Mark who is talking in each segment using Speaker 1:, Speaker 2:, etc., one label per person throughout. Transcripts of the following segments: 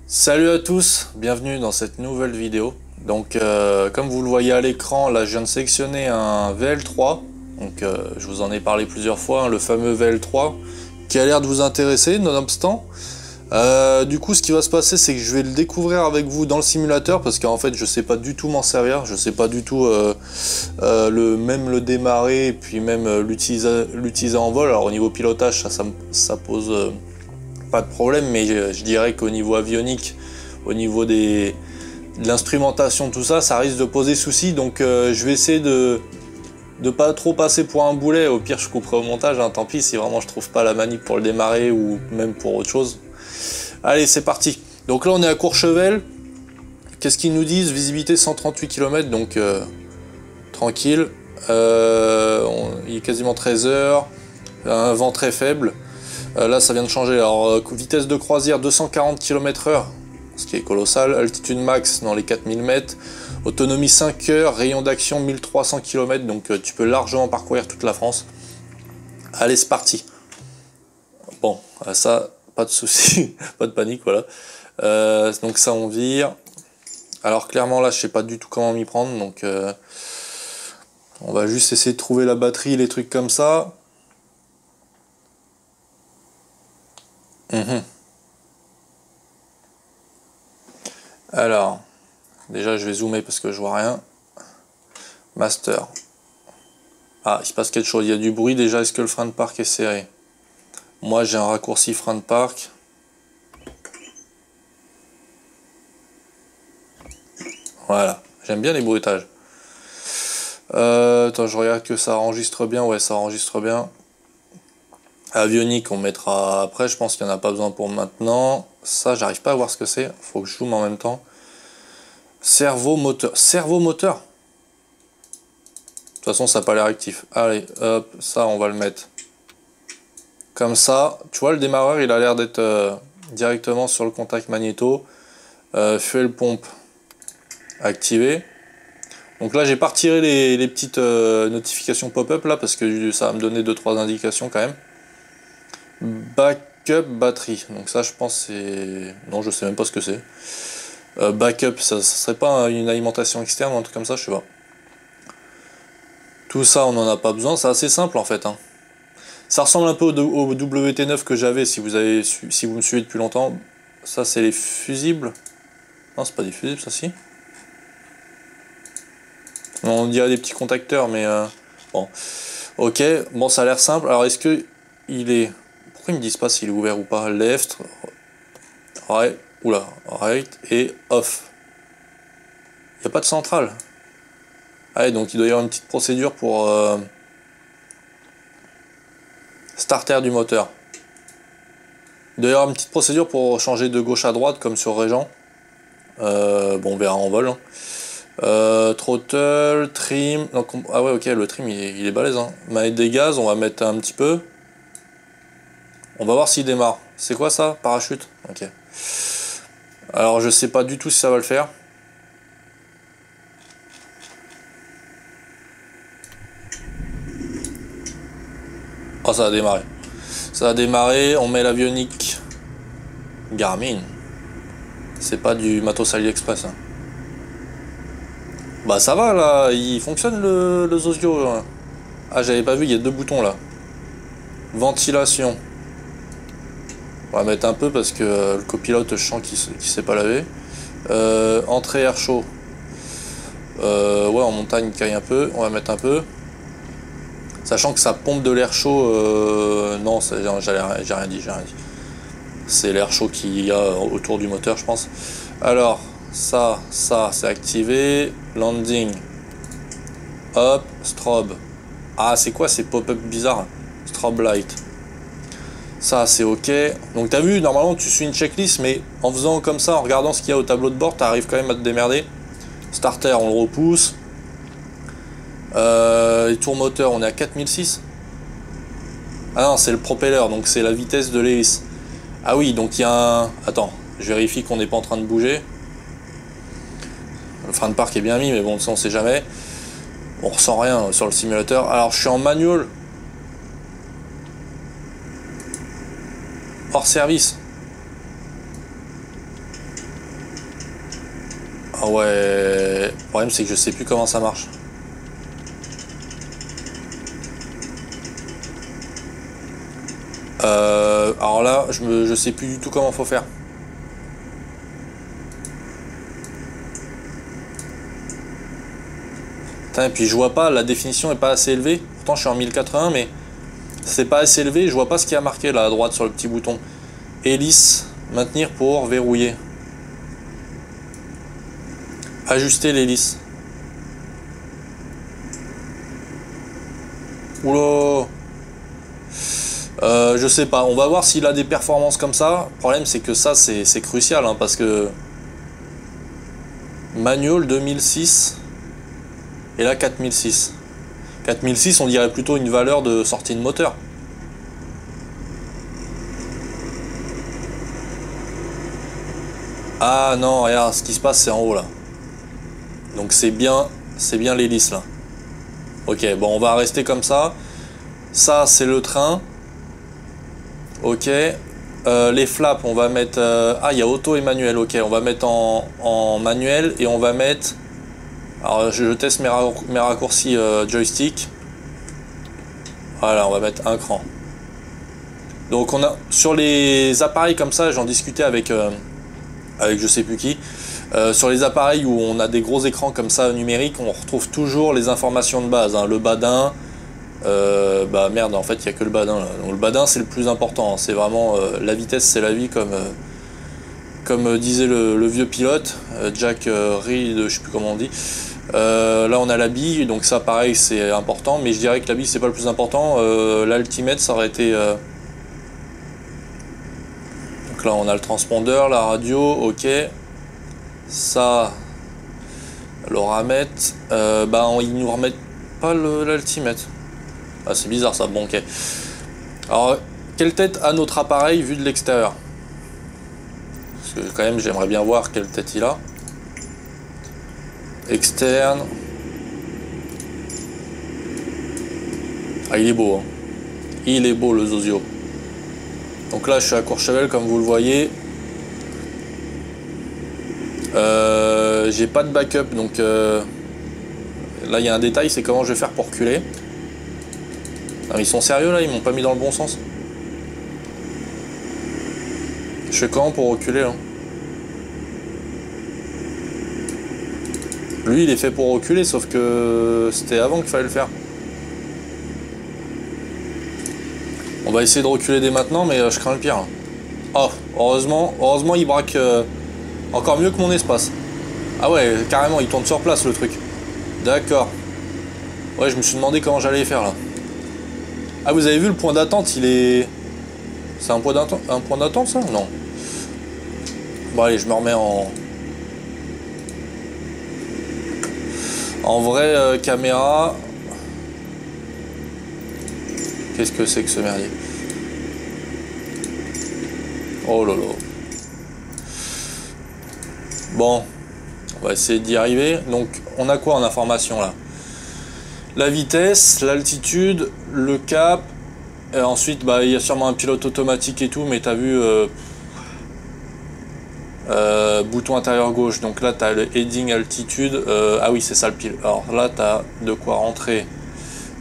Speaker 1: Salut à tous, bienvenue dans cette nouvelle vidéo. Donc comme vous le voyez à l'écran, là je viens de sélectionner un VL3. Donc je vous en ai parlé plusieurs fois, hein, le fameux VL3 qui a l'air de vous intéresser nonobstant. Du coup ce qui va se passer, c'est que je vais le découvrir avec vous dans le simulateur parce qu'en fait je sais pas du tout m'en servir, je sais pas du tout même le démarrer et puis même l'utiliser en vol. Alors au niveau pilotage ça pose pas de problème, mais je dirais qu'au niveau avionique, au niveau de l'instrumentation, tout ça, ça risque de poser souci. Donc je vais essayer de pas trop passer pour un boulet. Au pire je couperai au montage, hein, tant pis si vraiment je trouve pas la manip pour le démarrer ou même pour autre chose. Allez, c'est parti. Donc là on est à Courchevel. Qu'est-ce qu'ils nous disent? Visibilité 138 km, donc tranquille. Il est quasiment 13 heures, un vent très faible. Là ça vient de changer, alors vitesse de croisière 240 km/h, ce qui est colossal, altitude max dans les 4000 mètres, autonomie 5 heures, rayon d'action 1300 km, donc tu peux largement parcourir toute la France. Allez, c'est parti. Bon, ça, pas de souci, pas de panique, voilà. Donc ça on vire. Alors clairement là je sais pas du tout comment m'y prendre, donc on va juste essayer de trouver la batterie, les trucs comme ça. Alors, déjà je vais zoomer parce que je vois rien. Master. Ah, il se passe quelque chose, il y a du bruit déjà, est-ce que le frein de parc est serré? Moi j'ai un raccourci frein de parc. Voilà, j'aime bien les bruitages. Attends, je regarde que ça enregistre bien, ouais ça enregistre bien. Avionique on mettra après, je pense qu'il n'y en a pas besoin pour maintenant. Ça j'arrive pas à voir ce que c'est, faut que je zoome en même temps. Cerveau moteur, cerveau moteur. De toute façon ça n'a pas l'air actif. Allez, hop, ça on va le mettre comme ça. Tu vois le démarreur il a l'air d'être directement sur le contact magnéto. Fuel pompe activé. Donc là j'ai pas retiré les petites notifications pop-up là parce que ça va me donner 2-3 indications quand même. Backup batterie, donc ça je pense c'est... Non, je sais même pas ce que c'est. Backup, ça serait pas une alimentation externe ou un truc comme ça, je sais pas. Tout ça on n'en a pas besoin, c'est assez simple en fait, hein. Ça ressemble un peu au WT9 que j'avais, si vous me suivez depuis longtemps. Ça c'est les fusibles. Non, c'est pas des fusibles, ça si. On dirait des petits contacteurs, mais bon. Ok, bon ça a l'air simple. Alors est-ce que il est... Pourquoi ils me disent pas s'il est ouvert ou pas? Left, right, oula, right et off. Il n'y a pas de centrale. Ah, donc il doit y avoir une petite procédure pour starter du moteur. Il doit y avoir une petite procédure pour changer de gauche à droite comme sur Régent. Bon, on verra en vol, hein. Throttle, trim. Donc, ah ouais, ok, le trim il est balèze, hein. Manette des gaz, on va mettre un petit peu. On va voir s'il démarre. C'est quoi ça? Parachute? Ok. Alors je sais pas du tout si ça va le faire. Oh, ça a démarré. Ça a démarré, on met l'avionique Garmin. C'est pas du matos AliExpress, hein. Bah ça va là, il fonctionne le Zosio là. Ah, j'avais pas vu, il y a 2 boutons là. Ventilation. On va mettre un peu parce que le copilote, je sens qu'il sait pas laver. Entrée air chaud. Ouais, en montagne, il caille un peu. On va mettre un peu. Sachant que ça pompe de l'air chaud. Non, j'ai rien dit. C'est l'air chaud qu'il y a autour du moteur, je pense. Alors, ça c'est activé. Landing. Hop, strobe. Ah, c'est quoi ces pop-up bizarres? Strobe light. Ça c'est ok. Donc t'as vu, normalement tu suis une checklist, mais en faisant comme ça, en regardant ce qu'il y a au tableau de bord, t'arrives quand même à te démerder. Starter, on le repousse. Les tours moteur, on est à 4006. Ah non, c'est le propeller, donc c'est la vitesse de l'hélice. Ah oui, donc il y a un... Attends, je vérifie qu'on n'est pas en train de bouger. Le frein de parc est bien mis, mais bon, ça on sait jamais. On ressent rien sur le simulateur. Alors je suis en manual. Hors service. Ah ouais, le problème c'est que je sais plus comment ça marche. Alors là, je sais plus du tout comment faut faire. Putain, et puis je vois pas, la définition est pas assez élevée. Pourtant je suis en 1080, mais c'est pas assez élevé. Je vois pas ce qui a marqué là à droite sur le petit bouton. Hélice, maintenir pour verrouiller. Ajuster l'hélice. Oula. Je sais pas, on va voir s'il a des performances comme ça. Le problème c'est que ça c'est crucial hein, parce que manual 2006 et là 4006. 4006 on dirait plutôt une valeur de sortie de moteur. Ah non, regarde, ce qui se passe c'est en haut là. Donc c'est bien l'hélice là. Ok, bon on va rester comme ça. Ça c'est le train. Ok. Les flaps on va mettre... Ah il y a auto et manuel, ok. On va mettre en manuel et on va mettre... Alors je teste mes raccourcis joystick. Voilà, on va mettre un cran. Donc on a sur les appareils comme ça, j'en discutais avec je sais plus qui. Sur les appareils où on a des gros écrans comme ça numériques, on retrouve toujours les informations de base, hein. Le badin, bah merde, en fait il n'y a que le badin là. Donc le badin c'est le plus important, hein. C'est vraiment la vitesse c'est la vie comme disait le vieux pilote, Jack Reed, je sais plus comment on dit. Là on a la bille, donc ça pareil c'est important, mais je dirais que la bille c'est pas le plus important. L'altimètre ça aurait été... Donc là on a le transpondeur, la radio, ok. Ça, l'oramètre, bah ils nous remettent pas l'altimètre. Ah c'est bizarre ça, bon ok. Alors, quelle tête a notre appareil vu de l'extérieur? Parce que quand même j'aimerais bien voir quelle tête il a. Externe. Ah il est beau, hein. Il est beau le Zosio. Donc là je suis à Courchevel comme vous le voyez. J'ai pas de backup donc là il y a un détail, c'est comment je vais faire pour reculer. Ah, ils sont sérieux là, ils m'ont pas mis dans le bon sens. Je fais comment pour reculer là? Lui il est fait pour reculer sauf que c'était avant qu'il fallait le faire. On va essayer de reculer dès maintenant mais je crains le pire. Oh heureusement il braque encore mieux que mon espace. Ah ouais carrément il tourne sur place le truc. D'accord. Ouais je me suis demandé comment j'allais faire là. Ah vous avez vu le point d'attente il est... C'est un point d'attente ça? Non. Bon allez je me remets en vraie caméra. Qu'est-ce que c'est que ce merdier? Oh là là. Bon, on va essayer d'y arriver. Donc on a quoi en information là? La vitesse, l'altitude, le cap. Et ensuite bah il y a sûrement un pilote automatique et tout, mais t'as vu bouton intérieur gauche. Donc là t'as le heading altitude. Ah oui c'est ça le pilote. Alors là t'as de quoi rentrer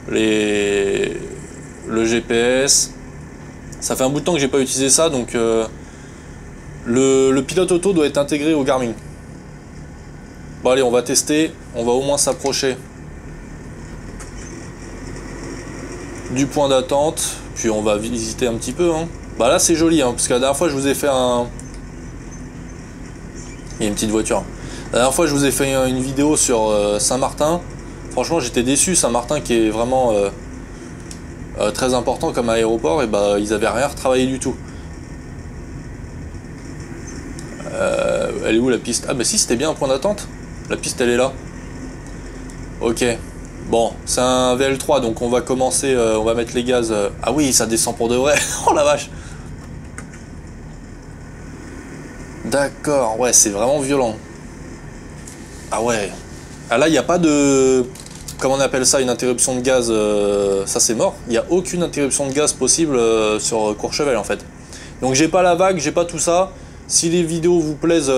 Speaker 1: le GPS. Ça fait un bout de temps que j'ai pas utilisé ça, donc le pilote auto doit être intégré au Garmin. Bon allez, on va tester, on va au moins s'approcher du point d'attente, puis on va visiter un petit peu, hein. Bah là c'est joli, hein, parce que la dernière fois je vous ai fait un... Il y a une petite voiture. La dernière fois je vous ai fait une vidéo sur Saint-Martin. Franchement j'étais déçu, Saint-Martin qui est vraiment... très important comme aéroport, et bah ils avaient rien retravaillé du tout. Elle est où la piste? Ah bah si c'était bien un point d'attente. La piste elle est là. Ok. Bon c'est un VL3 donc on va commencer, on va mettre les gaz. Ah oui ça descend pour de vrai. Oh la vache. D'accord ouais c'est vraiment violent. Ah ouais. Ah là il n'y a pas de... Comment on appelle ça, une interruption de gaz, ça c'est mort. Il n'y a aucune interruption de gaz possible sur Courchevel en fait. Donc j'ai pas la vague, j'ai pas tout ça. Si les vidéos vous plaisent,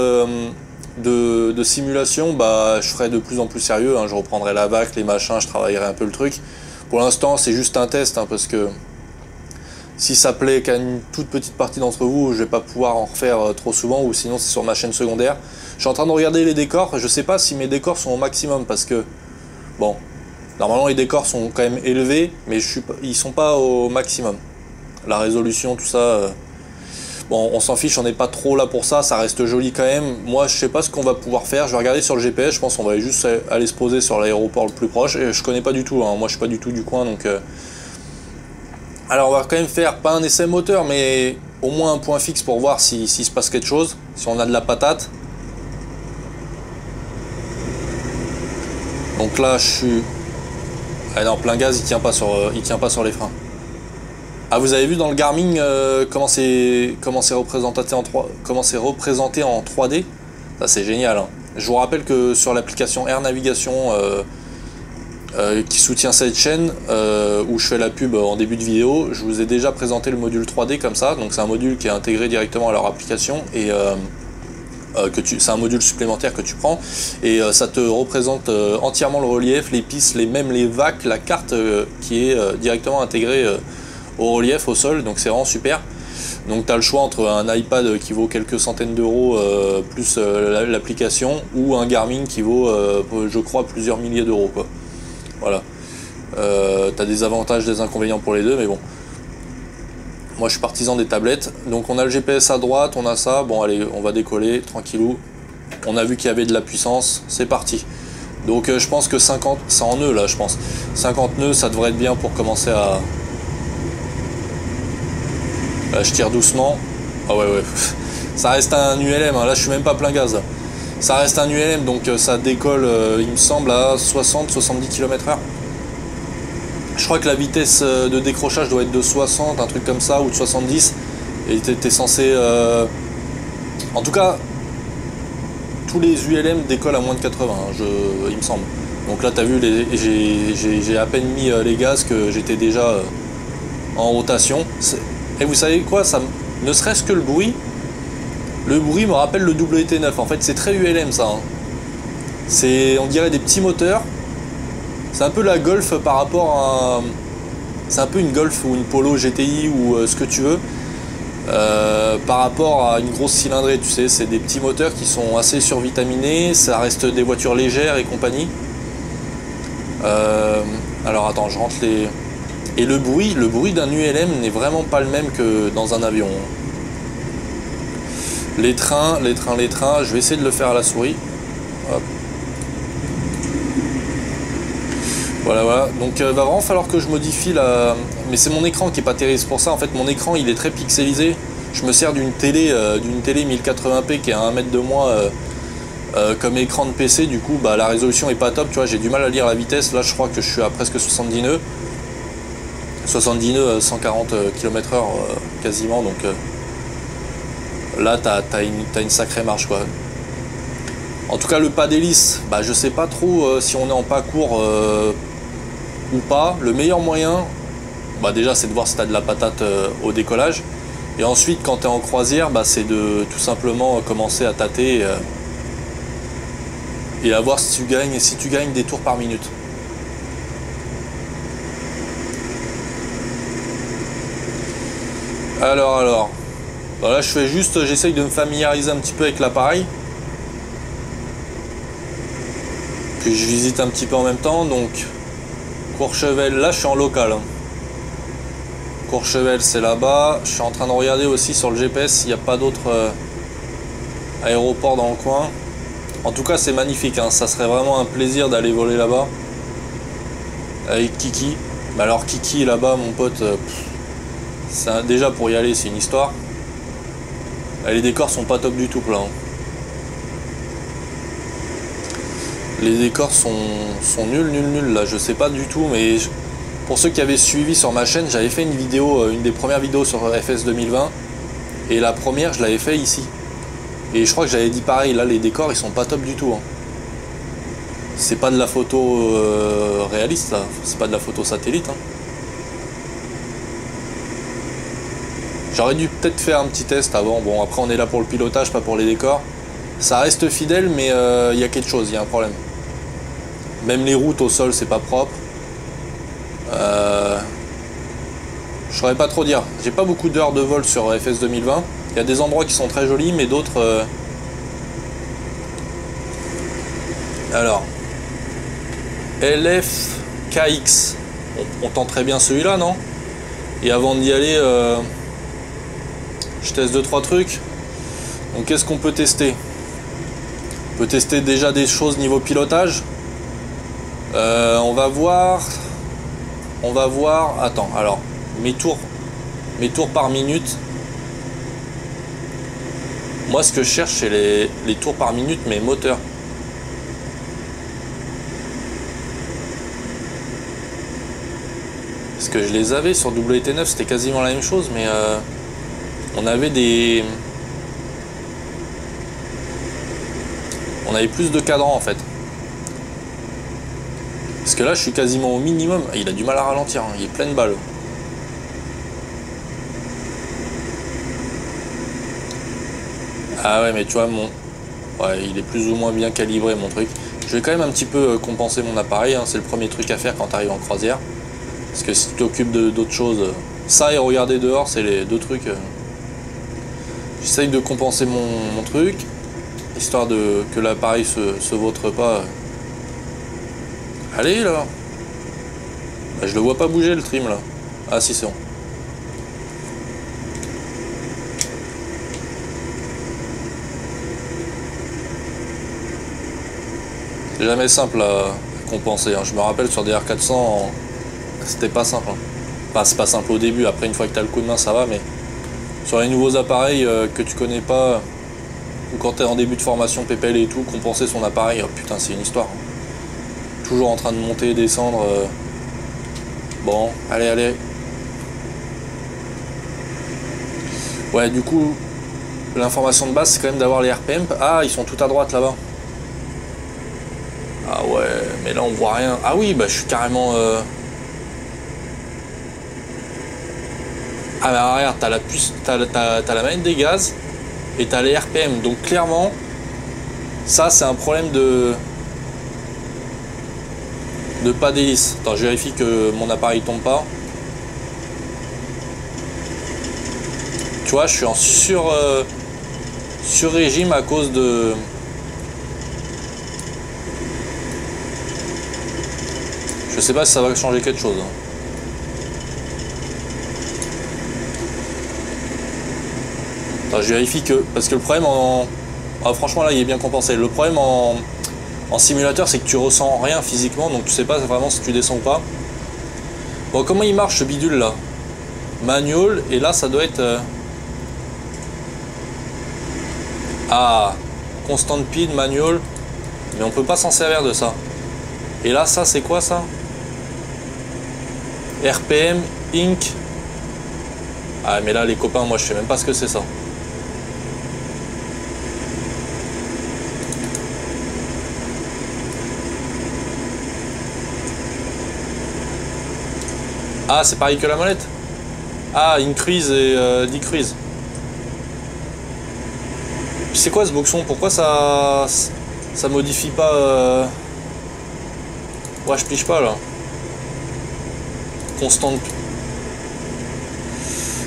Speaker 1: de simulation, bah, je ferai de plus en plus sérieux, hein. Je reprendrai la vac, les machins, je travaillerai un peu le truc. Pour l'instant, c'est juste un test, hein, parce que si ça plaît qu'à une toute petite partie d'entre vous, je vais pas pouvoir en refaire trop souvent, ou sinon c'est sur ma chaîne secondaire. Je suis en train de regarder les décors, je sais pas si mes décors sont au maximum, parce que, bon, normalement les décors sont quand même élevés, mais ils sont pas au maximum. La résolution, tout ça... Bon, on s'en fiche, on n'est pas trop là pour ça, ça reste joli quand même. Moi, je sais pas ce qu'on va pouvoir faire, je vais regarder sur le GPS, je pense qu'on va juste aller se poser sur l'aéroport le plus proche. Et je connais pas du tout, hein. Moi je suis pas du tout du coin, donc... Alors on va quand même faire, pas un essai moteur, mais au moins un point fixe pour voir s'il se passe quelque chose, si on a de la patate. Donc là, je suis... Ah non, plein gaz, il tient pas sur les freins. Ah, vous avez vu dans le Garmin comment c'est représenté en 3D? Ça c'est génial, hein. Je vous rappelle que sur l'application Air Navigation qui soutient cette chaîne, où je fais la pub en début de vidéo, je vous ai déjà présenté le module 3D comme ça. Donc c'est un module qui est intégré directement à leur application, et c'est un module supplémentaire que tu prends, et ça te représente entièrement le relief, les pistes, même les vacs, la carte qui est directement intégrée au relief, au sol, donc c'est vraiment super. Donc tu as le choix entre un iPad qui vaut quelques centaines d'euros plus l'application, ou un Garmin qui vaut je crois plusieurs milliers d'euros, quoi. Voilà. Tu as des avantages, des inconvénients pour les deux, mais bon. Moi je suis partisan des tablettes. Donc on a le GPS à droite, on a ça. Bon allez, on va décoller tranquillou. On a vu qu'il y avait de la puissance, c'est parti. Donc je pense que 50, c'est en nœuds là je pense. 50 nœuds ça devrait être bien pour commencer à... Là, je tire doucement. Ah ouais. Ça reste un ULM, hein. Là je suis même pas plein gaz. Ça reste un ULM, donc ça décolle il me semble à 60-70 km/h. Je crois que la vitesse de décrochage doit être de 60, un truc comme ça, ou de 70. Et t'es censé... En tout cas, tous les ULM décollent à moins de 80, hein, il me semble. Donc là, t'as vu, j'ai à peine mis les gaz que j'étais déjà en rotation. Et vous savez quoi, ça, ne serait-ce que le bruit me rappelle le WT9. En fait, c'est très ULM ça, hein. On dirait des petits moteurs. C'est un peu la Golf par rapport à... C'est un peu une Golf ou une Polo GTI ou ce que tu veux. Par rapport à une grosse cylindrée, tu sais, c'est des petits moteurs qui sont assez survitaminés. Ça reste des voitures légères et compagnie. Alors attends, je rentre les... Et le bruit d'un ULM n'est vraiment pas le même que dans un avion. Les trains, je vais essayer de le faire à la souris. Hop. Voilà. Donc va vraiment falloir que je modifie la... Mais c'est mon écran qui est pas terrible, c'est pour ça en fait mon écran il est très pixelisé. Je me sers d'une télé 1080p qui est à 1 mètre de moi comme écran de PC, du coup bah, la résolution est pas top, tu vois, j'ai du mal à lire la vitesse. Là je crois que je suis à presque 70 nœuds. 70 nœuds, 140 km/h quasiment, donc là t'as une sacrée marche quoi. En tout cas le pas d'hélice, bah, je sais pas trop si on est en pas court ou pas. Le meilleur moyen, bah, déjà c'est de voir si t'as de la patate au décollage, et ensuite quand t'es en croisière, bah, c'est de tout simplement commencer à tâter et à voir si tu gagnes des tours par minute. Alors, bah là j'essaye de me familiariser un petit peu avec l'appareil. Puis je visite un petit peu en même temps, donc Courchevel, là je suis en local. Hein. Courchevel c'est là-bas, je suis en train de regarder aussi sur le GPS s'il n'y a pas d'autres aéroports dans le coin. En tout cas c'est magnifique, hein. Ça serait vraiment un plaisir d'aller voler là-bas. Avec Kiki. Bah alors Kiki là-bas mon pote... déjà pour y aller c'est une histoire. Les décors sont pas top du tout là. Hein. Les décors sont nuls là, je sais pas du tout, mais pour ceux qui avaient suivi sur ma chaîne, j'avais fait une vidéo, une des premières vidéos sur FS 2020, et la première je l'avais fait ici. Et je crois que j'avais dit pareil, là les décors ils sont pas top du tout. Hein. C'est pas de la photo réaliste là, c'est pas de la photo satellite. Hein. J'aurais dû peut-être faire un petit test avant. Bon, après on est là pour le pilotage, pas pour les décors. Ça reste fidèle, mais il y a quelque chose, il y a un problème. Même les routes au sol, c'est pas propre. Je saurais pas trop dire. J'ai pas beaucoup d'heures de vol sur FS 2020. Il y a des endroits qui sont très jolis, mais d'autres... Alors, LFKX. On tente très bien celui-là, non? Et avant d'y aller, je teste 2-3 trucs. Donc qu'est-ce qu'on peut tester? On peut tester déjà des choses niveau pilotage. On va voir... Attends, alors, mes tours par minute. Moi, ce que je cherche, c'est les tours par minute, mais moteurs. Parce que je les avais sur WT9, c'était quasiment la même chose, mais on avait des... On avait plus de cadrans, en fait. Parce que là, je suis quasiment au minimum. Il a du mal à ralentir, hein. Il est plein de balles. Ah ouais, mais tu vois, ouais, il est plus ou moins bien calibré, mon truc. Je vais quand même un petit peu compenser mon appareil, hein. C'est le premier truc à faire quand tu arrives en croisière. Parce que si tu t'occupes d'autres choses... Ça et regarder dehors, c'est les deux trucs... J'essaye de compenser mon truc, histoire que l'appareil se vautre pas... Allez là. Bah, je le vois pas bouger le trim là. Ah si, c'est bon. C'est jamais simple à compenser, hein. Je me rappelle sur des R400, c'était pas simple, hein. Enfin, c'est pas simple au début, après une fois que tu as le coup de main ça va, mais sur les nouveaux appareils que tu connais pas, ou quand tu es en début de formation PPL et tout, compenser son appareil, oh, putain c'est une histoire, hein. Toujours en train de monter, descendre. Bon, allez. Ouais, du coup, l'information de base, c'est quand même d'avoir les RPM. Ah, ils sont tout à droite là-bas. Ah ouais, mais là on voit rien. Ah oui, bah je suis carrément... Ah bah regarde, t'as la puce, t'as la manette des gaz et t'as les RPM. Donc clairement, ça c'est un problème de pas d'hélice. Attends, je vérifie que mon appareil tombe pas. Tu vois, je suis en sur régime à cause de... Je sais pas si ça va changer quelque chose. Attends, je vérifie que... Parce que le problème en... Ah, franchement là il est bien compensé. Le problème en simulateur, c'est que tu ressens rien physiquement, donc tu sais pas vraiment si tu descends ou pas. Bon, comment il marche ce bidule là? Manual, et là ça doit être... Ah, constant speed, manual, mais on peut pas s'en servir de ça. Et là, ça c'est quoi ça? RPM, Inc. Ah, mais là les copains, moi je sais même pas ce que c'est ça. Ah, c'est pareil que la molette. Ah, increase et decrease. C'est quoi ce boxon? Pourquoi ça modifie pas Ouais, je pige pas là. Constant.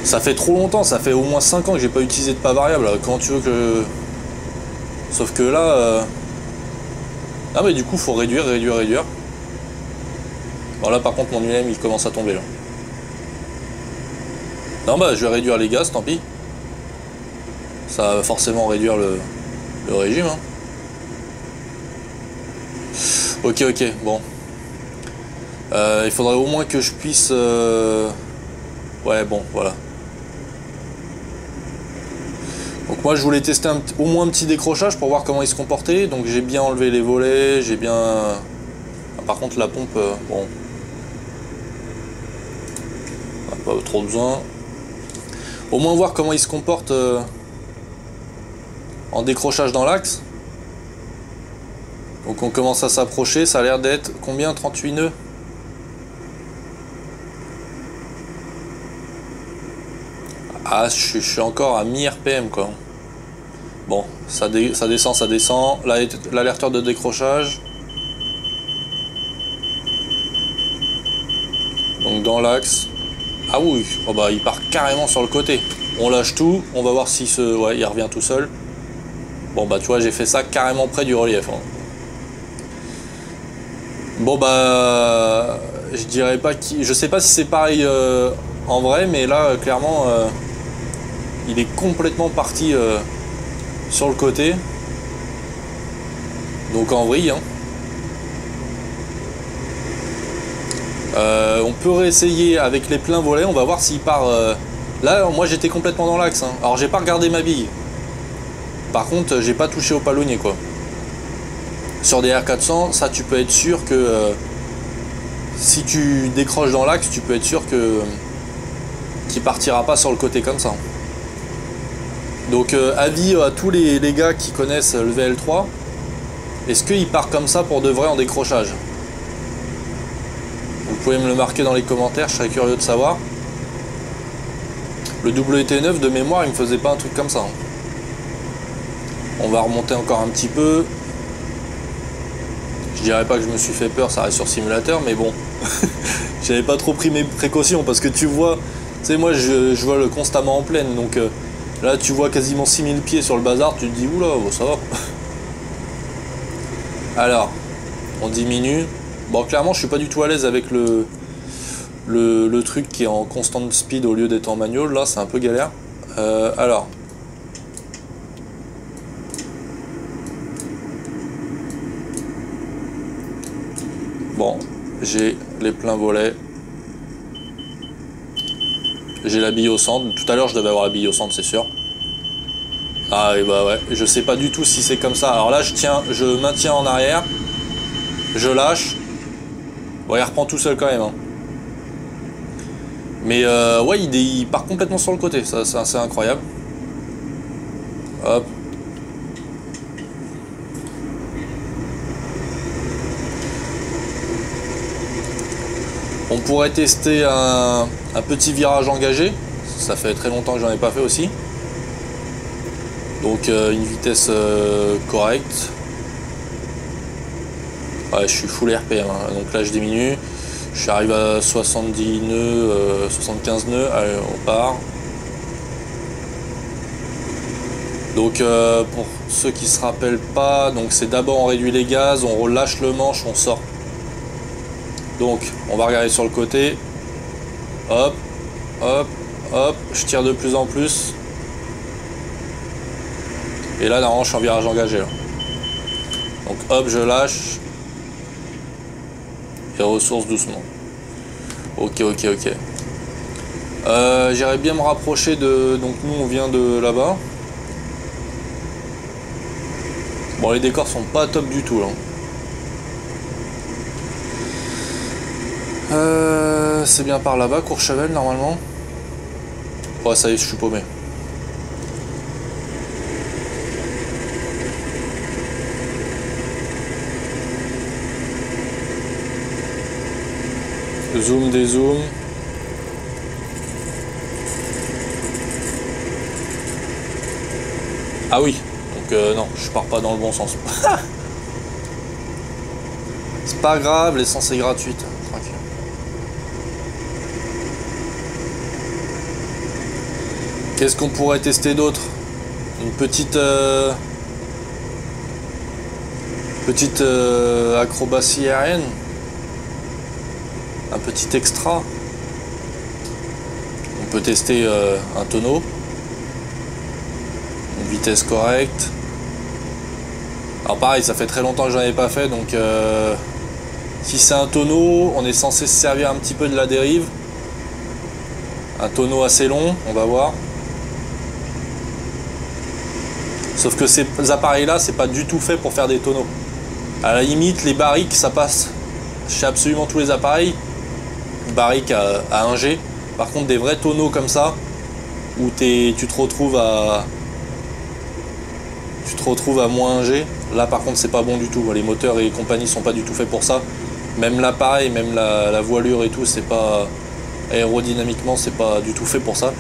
Speaker 1: Ça fait trop longtemps, ça fait au moins 5 ans que j'ai pas utilisé de pas variable. Comment tu veux que... Sauf que là... Ah mais du coup faut réduire. Bon là par contre mon UM il commence à tomber là. Non bah je vais réduire les gaz, tant pis. Ça va forcément réduire le régime, hein. Ok, bon. Il faudrait au moins que je puisse... Ouais, bon, voilà. Donc moi je voulais tester au moins un petit décrochage pour voir comment il se comportait. Donc j'ai bien enlevé les volets, j'ai bien... Ah, par contre la pompe, bon... On n'a pas trop besoin. Au moins voir comment il se comporte en décrochage dans l'axe. Donc on commence à s'approcher, ça a l'air d'être combien? 38 nœuds? Ah, je suis encore à mi RPM quoi. Bon, ça descend, ça descend. L'alerteur de décrochage. Donc dans l'axe. Ah oui, oh bah, il part carrément sur le côté. On lâche tout, on va voir si ouais, il revient tout seul. Bon bah tu vois, j'ai fait ça carrément près du relief. Hein. Bon bah, je dirais pas je sais pas si c'est pareil en vrai, mais là clairement, il est complètement parti sur le côté. Donc en vrille. Hein. On peut réessayer avec les pleins volets, on va voir s'il part... Là, moi j'étais complètement dans l'axe. Hein. Alors j'ai pas regardé ma bille. Par contre, j'ai pas touché au palonnier quoi. Sur des R400, ça tu peux être sûr que... si tu décroches dans l'axe, tu peux être sûr que... qu'il partira pas sur le côté comme ça. Donc avis à tous les gars qui connaissent le VL3. Est-ce qu'il part comme ça pour de vrai en décrochage? Vous pouvez me le marquer dans les commentaires, je serais curieux de savoir. Le WT9 de mémoire, il me faisait pas un truc comme ça. On va remonter encore un petit peu. Je dirais pas que je me suis fait peur, ça reste sur simulateur, mais bon. J'avais pas trop pris mes précautions parce que tu vois, tu sais, moi je vole constamment en pleine, donc là tu vois quasiment 6000 pieds sur le bazar, tu te dis oula, bon, ça va. Alors, on diminue. Bon, clairement, je suis pas du tout à l'aise avec le truc qui est en constant speed au lieu d'être en manual. Là, c'est un peu galère. Alors. Bon, j'ai les pleins volets. J'ai la bille au centre. Tout à l'heure, je devais avoir la bille au centre, c'est sûr. Ah, et bah ouais. Je sais pas du tout si c'est comme ça. Alors là, je maintiens en arrière. Je lâche. Bon, il reprend tout seul quand même. Hein. Mais ouais, il part complètement sur le côté. Ça, c'est assez incroyable. Hop. On pourrait tester un petit virage engagé. Ça fait très longtemps que j'en ai pas fait aussi. Donc une vitesse correcte. Ouais, je suis full RPM, hein. Donc là je diminue, je arrive à 70 nœuds, 75 nœuds, allez on part. Donc pour ceux qui se rappellent pas, donc c'est d'abord on réduit les gaz, on relâche le manche, on sort. Donc on va regarder sur le côté, hop, hop, hop, je tire de plus en plus. Et là normalement je suis en virage engagé là. Donc hop, je lâche. Et ressources doucement. Ok, ok, ok. J'irais bien me rapprocher de... Donc nous on vient de là-bas. Bon, les décors sont pas top du tout là. C'est bien par là-bas, Courchevel normalement. Ouais, ça y est, je suis paumé. Zoom, dézoom. Ah oui, donc non, je pars pas dans le bon sens. C'est pas grave, l'essence est gratuite, tranquille. Qu'est-ce qu'on pourrait tester d'autre? Une petite acrobatie aérienne, un petit extra. On peut tester un tonneau, une vitesse correcte. Alors pareil, ça fait très longtemps que j'en avais pas fait, donc si c'est un tonneau, on est censé se servir un petit peu de la dérive. Un tonneau assez long, on va voir. Sauf que ces appareils là, c'est pas du tout fait pour faire des tonneaux. À la limite, les barriques, ça passe chez absolument tous les appareils. Barrique à 1 G. Par contre, des vrais tonneaux comme ça, où tu te retrouves à moins 1 G. Là, par contre, c'est pas bon du tout. Les moteurs et compagnie sont pas du tout faits pour ça. Même l'appareil, même la voilure et tout, c'est pas aérodynamiquement, c'est pas du tout fait pour ça.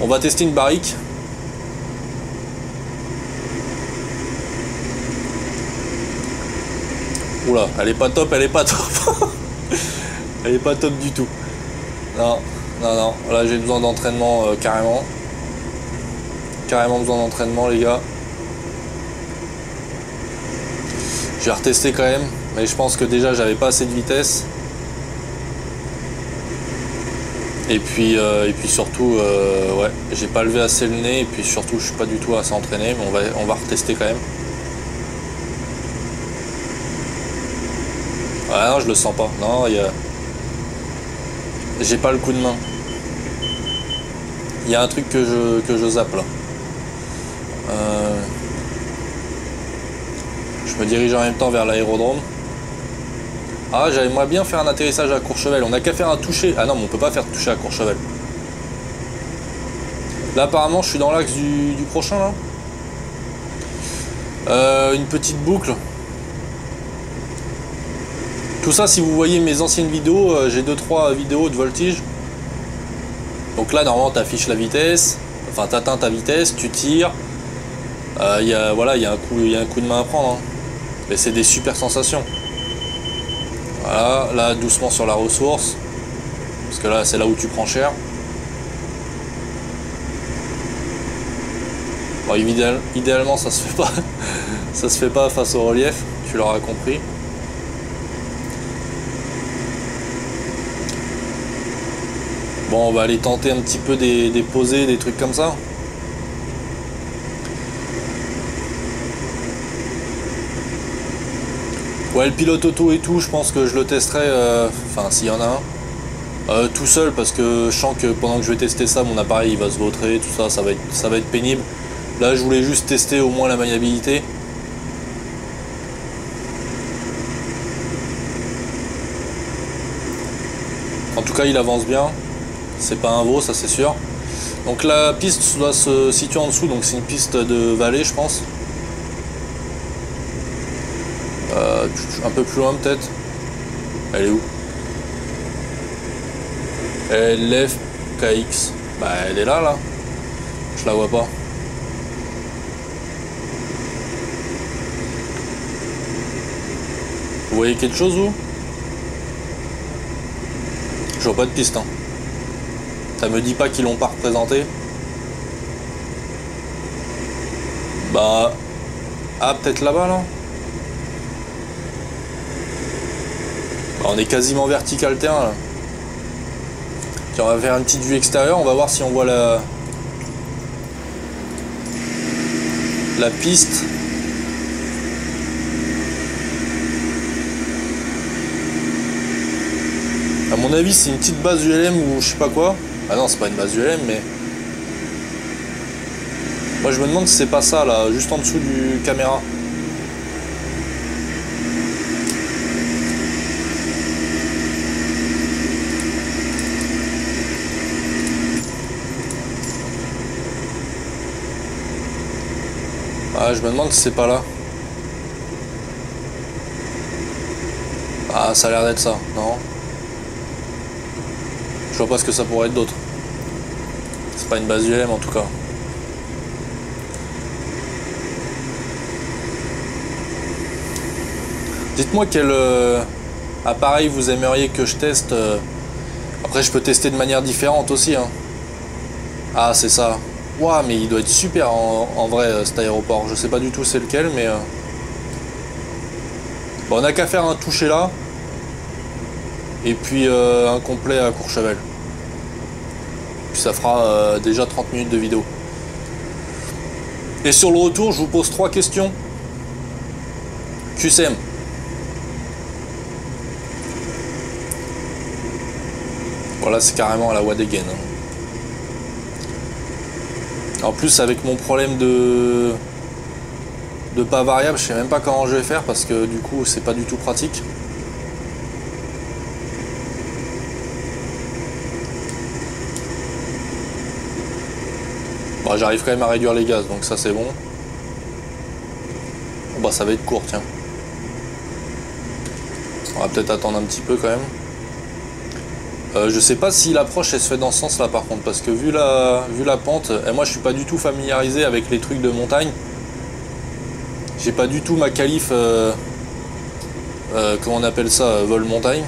Speaker 1: On va tester une barrique. Oula, elle est pas top, elle est pas top. Elle est pas top du tout. Non, non, non. Là, j'ai besoin d'entraînement carrément. Carrément besoin d'entraînement, les gars. Je vais retester quand même. Mais je pense que déjà, j'avais pas assez de vitesse. Et puis surtout, ouais, j'ai pas levé assez le nez. Et puis surtout, je suis pas du tout assez entraîné. Mais on va retester quand même. Ah non, je le sens pas. Non, j'ai pas le coup de main. Il y a un truc que je zappe là. Je me dirige en même temps vers l'aérodrome. Ah, j'aimerais bien faire un atterrissage à Courchevel. On n'a qu'à faire un toucher. Ah non, mais on peut pas faire toucher à Courchevel. Là, apparemment, je suis dans l'axe du prochain là. Une petite boucle. Tout ça, si vous voyez mes anciennes vidéos, j'ai 2-3 vidéos de voltige. Donc là, normalement, tu affiches la vitesse. Enfin, tu atteins ta vitesse, tu tires. Voilà, il y a un coup de main à prendre. Hein. Mais c'est des super sensations. Voilà, là, doucement sur la ressource. Parce que là, c'est là où tu prends cher. Bon, idéalement, ça se fait pas. Ça se fait pas face au relief. Tu l'auras compris. Bon, on va aller tenter un petit peu des posées, des trucs comme ça. Ouais, le pilote auto et tout, je pense que je le testerai, enfin s'il y en a un, tout seul, parce que je sens que pendant que je vais tester ça, mon appareil il va se vautrer, tout ça, ça va être pénible. Là, je voulais juste tester au moins la maniabilité. En tout cas, il avance bien. C'est pas un veau, ça c'est sûr. Donc la piste doit se situer en dessous, donc c'est une piste de vallée, je pense. Un peu plus loin peut-être. Elle est où? LFKX. Bah elle est là. Je la vois pas. Vous voyez quelque chose vous? Je vois pas de piste. Hein. Ça me dit pas qu'ils l'ont pas représenté. Bah. Ah peut-être là-bas là. Bah, on est quasiment vertical terrain là. Tiens, on va faire une petite vue extérieure, on va voir si on voit la piste. À mon avis, c'est une petite base ULM ou je sais pas quoi. Ah non, c'est pas une base ULM, mais moi je me demande si c'est pas ça là, juste en dessous du caméra. Ah, je me demande si c'est pas là. Ah, ça a l'air d'être ça, non? Je vois pas ce que ça pourrait être d'autre. C'est pas une base ULM en tout cas. Dites-moi quel appareil vous aimeriez que je teste. Après, je peux tester de manière différente aussi. Hein. Ah, c'est ça. Ouah, mais il doit être super en vrai cet aéroport. Je sais pas du tout c'est lequel, mais bon, on n'a qu'à faire un toucher là. Et puis un complet à Courchevel. Puis ça fera déjà 30 minutes de vidéo. Et sur le retour, je vous pose 3 questions. QCM. Voilà, c'est carrément à la voix des gaines. Hein. En plus, avec mon problème de pas variable, je sais même pas comment je vais faire parce que du coup, c'est pas du tout pratique. Bon, j'arrive quand même à réduire les gaz, donc ça c'est bon. Bon, bah, ça va être court, tiens. On va peut-être attendre un petit peu quand même. Je sais pas si l'approche elle se fait dans ce sens là par contre, parce que vu la pente, et moi je suis pas du tout familiarisé avec les trucs de montagne. J'ai pas du tout ma qualif comment on appelle ça, vol montagne.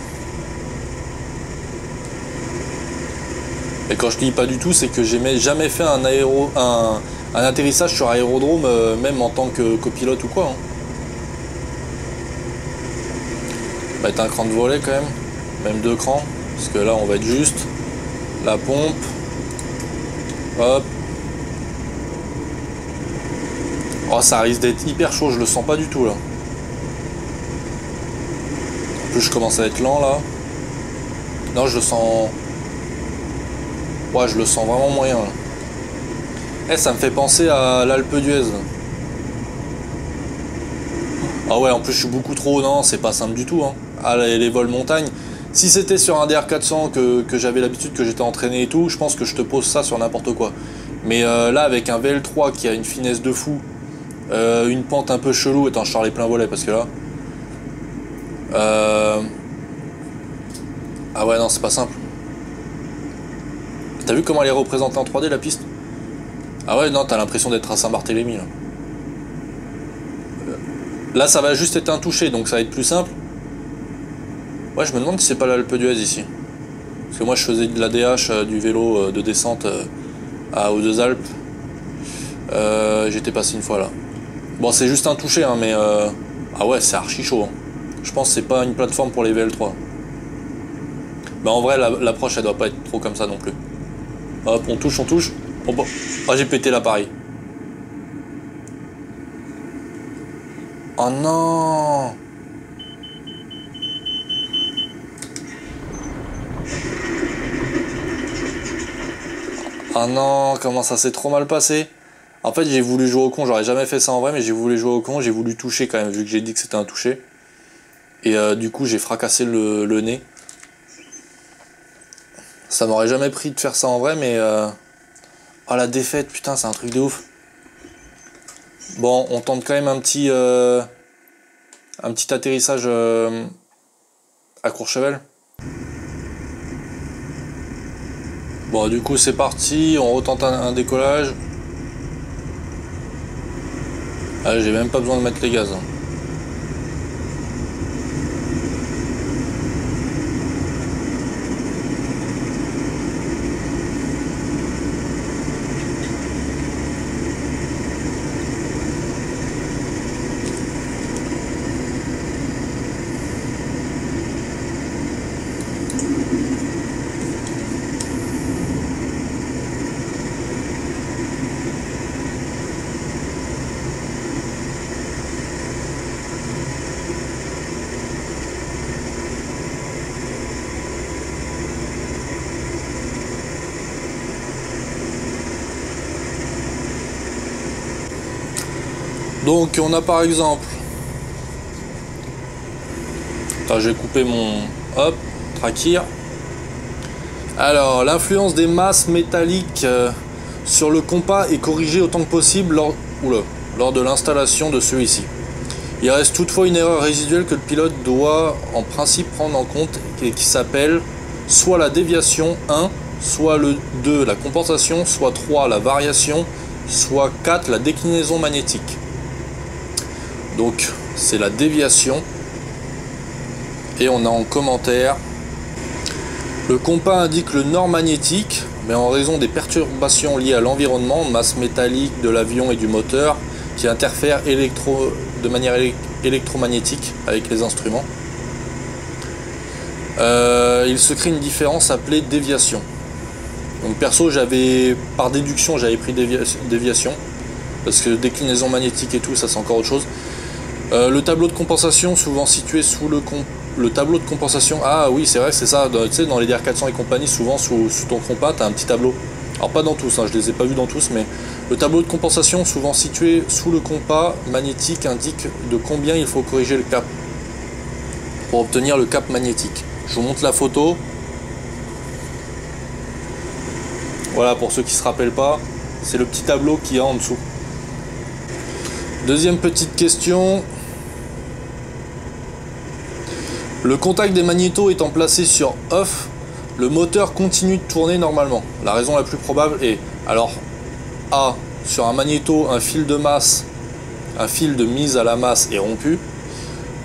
Speaker 1: Et quand je dis pas du tout, c'est que j'ai jamais fait un atterrissage sur aérodrome, même en tant que copilote ou quoi. Hein. On va mettre un cran de volet quand même 2 crans, parce que là on va être juste. La pompe. Hop. Oh, ça risque d'être hyper chaud, je le sens pas du tout là. En plus je commence à être lent là. Non, je le sens... Ouais, je le sens vraiment moyen là. Eh, ça me fait penser à l'Alpe d'Huez. Ah ouais, en plus je suis beaucoup trop haut, non, c'est pas simple du tout. Hein. Ah, les vols montagne. Si c'était sur un DR400 que j'avais l'habitude, que j'étais entraîné et tout, je pense que je te pose ça sur n'importe quoi. Mais là, avec un VL3 qui a une finesse de fou, une pente un peu chelou, attends, je sors les pleins volets parce que là... Ah ouais, non, c'est pas simple. T'as vu comment elle est représentée en 3D la piste? Ah ouais, non, t'as l'impression d'être à Saint-Barthélemy là. Là, ça va juste être un touché, donc ça va être plus simple. Ouais, je me demande si c'est pas l'Alpe d'Huez ici. Parce que moi, je faisais de la DH, du vélo de descente aux Deux Alpes. J'étais passé une fois là. Bon, c'est juste un touché, hein, mais... Ah ouais, c'est archi chaud. Hein. Je pense que c'est pas une plateforme pour les VL3. Mais en vrai, l'approche, elle doit pas être trop comme ça non plus. Hop, on touche, on touche. Oh, bon. Oh, j'ai pété l'appareil. Oh non! Oh non, comment ça s'est trop mal passé. En fait, j'ai voulu jouer au con, j'aurais jamais fait ça en vrai, mais j'ai voulu jouer au con, j'ai voulu toucher quand même, vu que j'ai dit que c'était un toucher. Et du coup, j'ai fracassé le nez. Ça m'aurait jamais pris de faire ça en vrai, mais... Oh, la défaite, putain, c'est un truc de ouf. Bon, on tente quand même un petit atterrissage à Courchevel. Bon, du coup, c'est parti, on retente un décollage. Ah, j'ai même pas besoin de mettre les gaz. Hein. Donc on a par exemple... Attends, je vais couper mon... Hop, trachir. Alors, l'influence des masses métalliques sur le compas est corrigée autant que possible lors de l'installation de celui-ci. Il reste toutefois une erreur résiduelle que le pilote doit en principe prendre en compte et qui s'appelle soit la déviation 1, soit le 2 la compensation, soit 3 la variation, soit 4 la déclinaison magnétique. Donc c'est la déviation. Et on a en commentaire: le compas indique le nord magnétique, mais en raison des perturbations liées à l'environnement, masse métallique de l'avion et du moteur, qui interfèrent de manière électromagnétique avec les instruments, il se crée une différence appelée déviation. Donc perso, par déduction, j'avais pris déviation, parce que déclinaison magnétique et tout, ça c'est encore autre chose. Le tableau de compensation, souvent situé sous le tableau de compensation. Ah oui, c'est vrai que c'est ça. Tu sais, dans les DR400 et compagnie, souvent sous ton compas, tu as un petit tableau. Alors pas dans tous, hein, je les ai pas vus dans tous, mais le tableau de compensation, souvent situé sous le compas magnétique, indique de combien il faut corriger le cap pour obtenir le cap magnétique. Je vous montre la photo. Voilà, pour ceux qui ne se rappellent pas, c'est le petit tableau qu'il y a en dessous. Deuxième petite question. Le contact des magnétos étant placé sur off, le moteur continue de tourner normalement. La raison la plus probable est, alors, A, sur un magnéto, un fil de mise à la masse est rompu.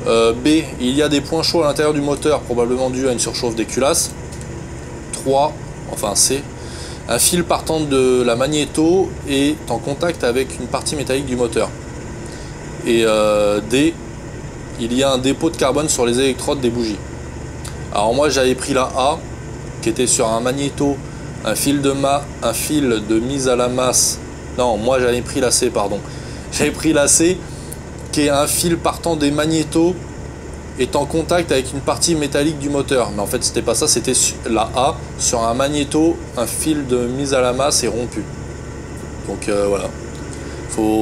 Speaker 1: B, il y a des points chauds à l'intérieur du moteur, probablement dû à une surchauffe des culasses. 3, enfin C, un fil partant de la magnéto est en contact avec une partie métallique du moteur. Et D, il y a un dépôt de carbone sur les électrodes des bougies. Alors moi j'avais pris la A, qui était sur un magnéto, un fil de mise à la masse. Non, moi j'avais pris la C, pardon. J'avais pris la C, qui est un fil partant des magnétos est en contact avec une partie métallique du moteur. Mais en fait c'était pas ça, c'était la A, sur un magnéto, un fil de mise à la masse est rompu. Donc voilà.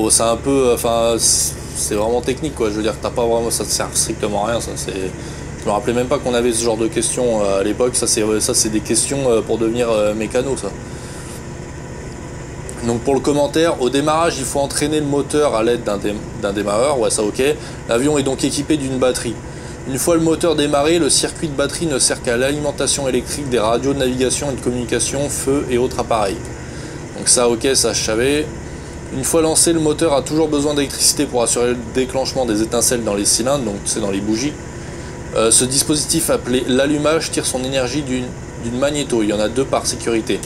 Speaker 1: C'est un peu, enfin c'est vraiment technique quoi, je veux dire que t'as pas vraiment, ça te sert strictement à rien, ça c'est. Je me rappelais même pas qu'on avait ce genre de questions à l'époque, ça c'est des questions pour devenir mécano ça. Donc pour le commentaire, au démarrage il faut entraîner le moteur à l'aide d'un démarreur, ouais ça ok. L'avion est donc équipé d'une batterie. Une fois le moteur démarré, le circuit de batterie ne sert qu'à l'alimentation électrique des radios de navigation et de communication, feu et autres appareils. Donc ça ok, ça je savais. Une fois lancé, le moteur a toujours besoin d'électricité pour assurer le déclenchement des étincelles dans les cylindres, donc c'est dans les bougies. Ce dispositif appelé l'allumage tire son énergie d'une magnéto, il y en a 2 par sécurité.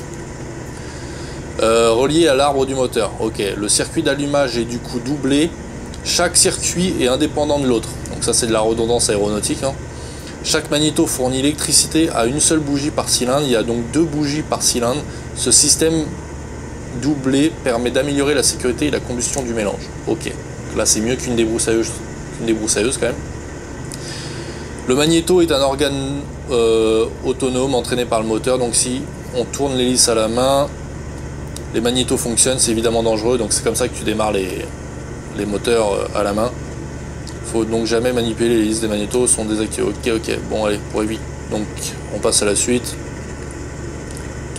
Speaker 1: Relié à l'arbre du moteur. Ok, le circuit d'allumage est du coup doublé. Chaque circuit est indépendant de l'autre. Donc ça c'est de la redondance aéronautique. Hein. Chaque magnéto fournit l'électricité à une seule bougie par cylindre. Il y a donc 2 bougies par cylindre. Ce système doublé permet d'améliorer la sécurité et la combustion du mélange. Ok, là c'est mieux qu'une débroussailleuse quand même. Le magnéto est un organe autonome entraîné par le moteur. Donc si on tourne l'hélice à la main, les magnétos fonctionnent, c'est évidemment dangereux, donc c'est comme ça que tu démarres les moteurs à la main. Faut donc jamais manipuler les hélices des magnétos, sont désactivés. Ok, bon allez, pour éviter. Donc on passe à la suite.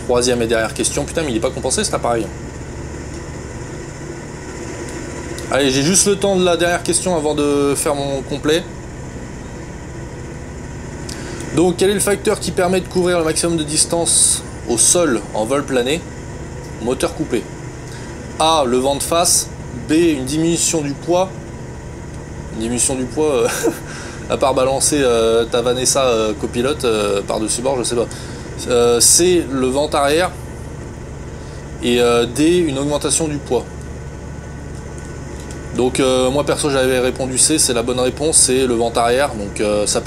Speaker 1: Troisième et dernière question. Putain, mais il n'est pas compensé cet appareil. Allez, j'ai juste le temps de la dernière question avant de faire mon complet. Donc quel est le facteur qui permet de couvrir le maximum de distance au sol en vol plané? Moteur coupé. A, le vent de face. B, une diminution du poids. Une diminution du poids, à part balancer ta Vanessa copilote par-dessus bord, je sais pas. C, le vent arrière. Et D, une augmentation du poids. Donc moi perso j'avais répondu C, c'est la bonne réponse, c'est le vent arrière. Donc ça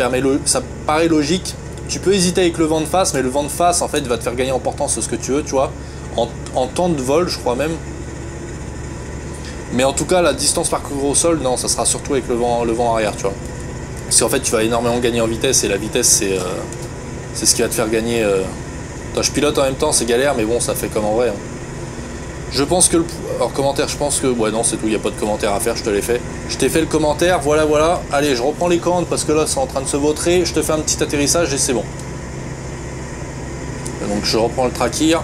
Speaker 1: paraît logique. Tu peux hésiter avec le vent de face, mais le vent de face en fait va te faire gagner en portance ce que tu veux, tu vois. En temps de vol, je crois même. Mais en tout cas, la distance parcourue au sol, non, ça sera surtout avec le vent arrière, tu vois. Parce qu'en fait, tu vas énormément gagner en vitesse, et la vitesse, c'est ce qui va te faire gagner. Attends, je pilote en même temps, c'est galère, mais bon, ça fait comme en vrai. Hein. Je pense que alors, commentaire, je pense que... Ouais, non, c'est tout, il n'y a pas de commentaire à faire, je te l'ai fait. Je t'ai fait le commentaire, voilà. Allez, je reprends les commandes, parce que là, c'est en train de se vautrer. Je te fais un petit atterrissage, et c'est bon. Donc, je reprends le tracking.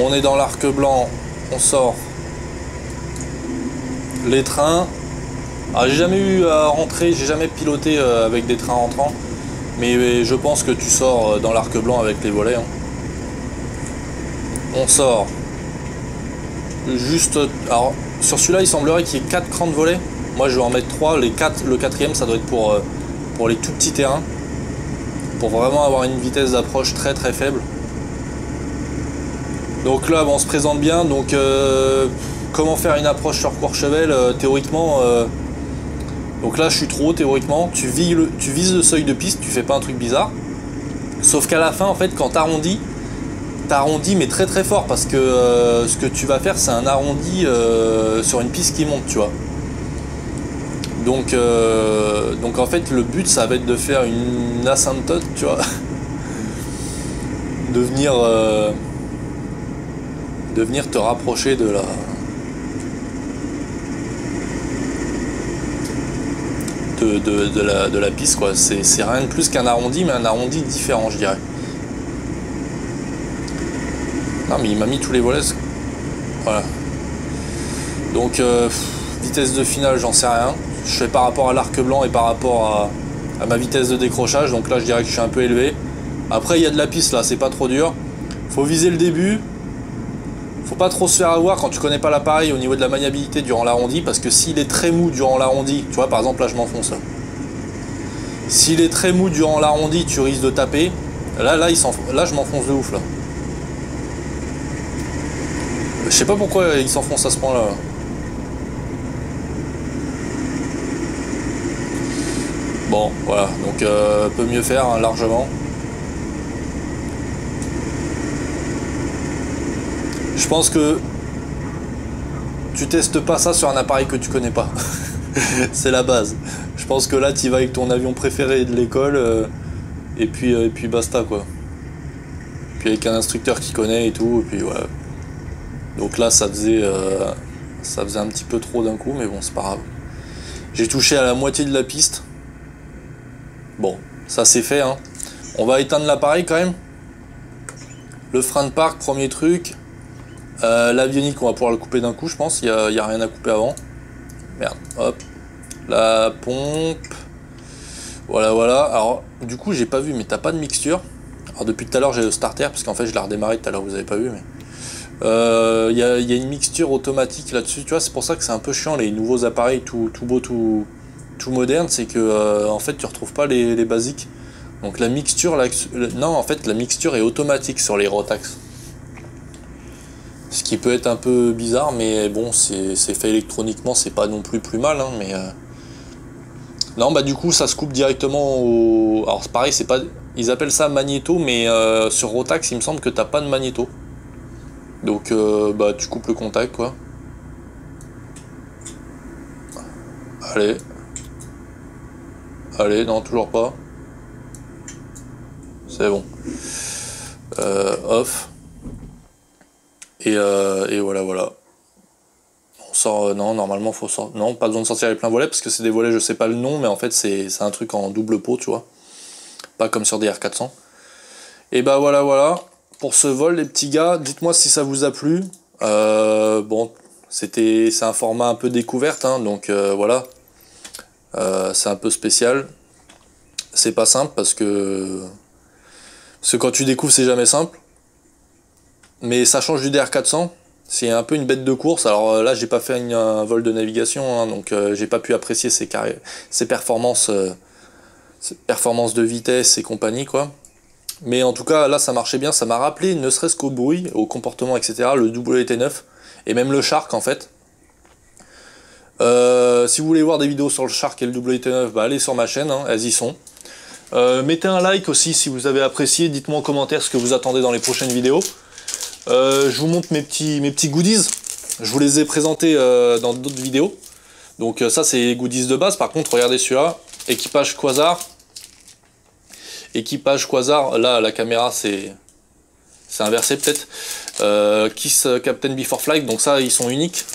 Speaker 1: On est dans l'arc blanc, on sort les trains. Alors, j'ai jamais eu à rentrer, j'ai jamais piloté avec des trains rentrants, mais je pense que tu sors dans l'arc blanc avec les volets. Hein. On sort juste. Alors sur celui-là, il semblerait qu'il y ait 4 crans de volets. Moi, je vais en mettre 3. Le 4e, ça doit être pour les tout petits terrains, pour vraiment avoir une vitesse d'approche très très faible. Donc là, bon, on se présente bien. Donc, comment faire une approche sur Courchevel théoriquement. Donc là, je suis trop haut théoriquement. Tu vises le seuil de piste, tu fais pas un truc bizarre. Sauf qu'à la fin, en fait, quand t'arrondis mais très très fort parce que ce que tu vas faire, c'est un arrondi sur une piste qui monte, tu vois. Donc en fait, le but, ça va être de faire une asymptote, tu vois. de venir te rapprocher de la piste, quoi. C'est rien de plus qu'un arrondi, mais un arrondi différent, je dirais. Non, mais il m'a mis tous les volets. Voilà. Donc vitesse de finale, j'en sais rien. Je fais par rapport à l'arc blanc et par rapport à ma vitesse de décrochage. Donc là, je dirais que je suis un peu élevé. Après, il y a de la piste là, c'est pas trop dur. Faut viser le début. Faut pas trop se faire avoir quand tu connais pas l'appareil au niveau de la maniabilité durant l'arrondi, parce que s'il est très mou durant l'arrondi, tu vois par exemple là je m'enfonce là. S'il est très mou durant l'arrondi, tu risques de taper. Là je m'enfonce de ouf là. Je sais pas pourquoi il s'enfonce à ce point là. Bon voilà, donc peut mieux faire hein, largement. Je pense que tu testes pas ça sur un appareil que tu connais pas. C'est la base. Je pense que là tu vas avec ton avion préféré de l'école et puis basta quoi. Puis avec un instructeur qui connaît et tout, et puis voilà. Donc là ça faisait un petit peu trop d'un coup, mais bon c'est pas grave. J'ai touché à la moitié de la piste. Bon, ça c'est fait hein. On va éteindre l'appareil quand même. Le frein de parc, premier truc. L'avionique, on va pouvoir le couper d'un coup, je pense. Il y a rien à couper avant. Merde, hop. La pompe. Voilà, voilà. Alors, du coup, j'ai pas vu, mais t'as pas de mixture. Alors, depuis tout à l'heure, j'ai le starter, parce qu'en fait, je l'ai redémarré tout à l'heure, vous avez pas vu, mais. Il y a une mixture automatique là-dessus, tu vois. C'est pour ça que c'est un peu chiant, les nouveaux appareils tout beau, tout moderne. C'est que, en fait, tu retrouves pas les basiques. Donc, la mixture, non, en fait, la mixture est automatique sur les Rotax. Ce qui peut être un peu bizarre, mais bon, c'est fait électroniquement, c'est pas non plus mal, hein, mais... Non, bah du coup, ça se coupe directement au... Alors c'est pareil, c'est pas... Ils appellent ça magnéto, mais sur Rotax, il me semble que t'as pas de magnéto. Donc, bah tu coupes le contact, quoi. Allez. Allez, non, toujours pas. C'est bon. Off. Et voilà, voilà. On sort, non, normalement faut sortir. Non, pas besoin de sortir les pleins volets parce que c'est des volets, je sais pas le nom, mais en fait c'est un truc en double pot, tu vois. Pas comme sur des R400. Et bah voilà, voilà. Pour ce vol, les petits gars, dites-moi si ça vous a plu. Bon, c'est un format un peu découverte, hein, donc voilà. C'est un peu spécial. C'est pas simple parce que quand tu découvres, c'est jamais simple. Mais ça change du DR400. C'est un peu une bête de course. Alors là, j'ai pas fait un vol de navigation, hein, donc j'ai pas pu apprécier ses performances, de vitesse et compagnie, quoi. Mais en tout cas, là, ça marchait bien. Ça m'a rappelé, ne serait-ce qu'au bruit, au comportement, etc., le WT9 et même le Shark, en fait. Si vous voulez voir des vidéos sur le Shark et le WT9, bah, allez sur ma chaîne, hein, elles y sont. Mettez un like aussi si vous avez apprécié. Dites-moi en commentaire ce que vous attendez dans les prochaines vidéos. Je vous montre mes petits goodies. Je vous les ai présentés dans d'autres vidéos. Donc ça c'est les goodies de base. Par contre regardez celui-là. Équipage Quasar. Équipage Quasar. Là la caméra c'est inversé peut-être. Kiss Captain Before Flight. Donc ça ils sont uniques.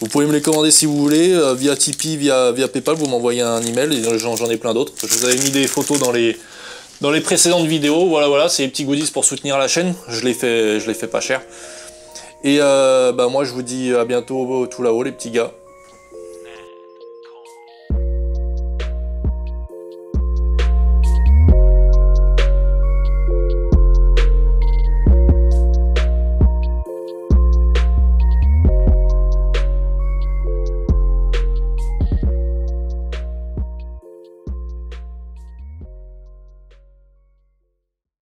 Speaker 1: Vous pouvez me les commander si vous voulez. Via Tipeee, via Paypal. Vous m'envoyez un email. Et j'en ai plein d'autres. Je vous avais mis des photos dans les précédentes vidéos. Voilà, voilà, c'est les petits goodies pour soutenir la chaîne. Je les fais pas cher. Et bah moi je vous dis à bientôt tout là-haut les petits gars.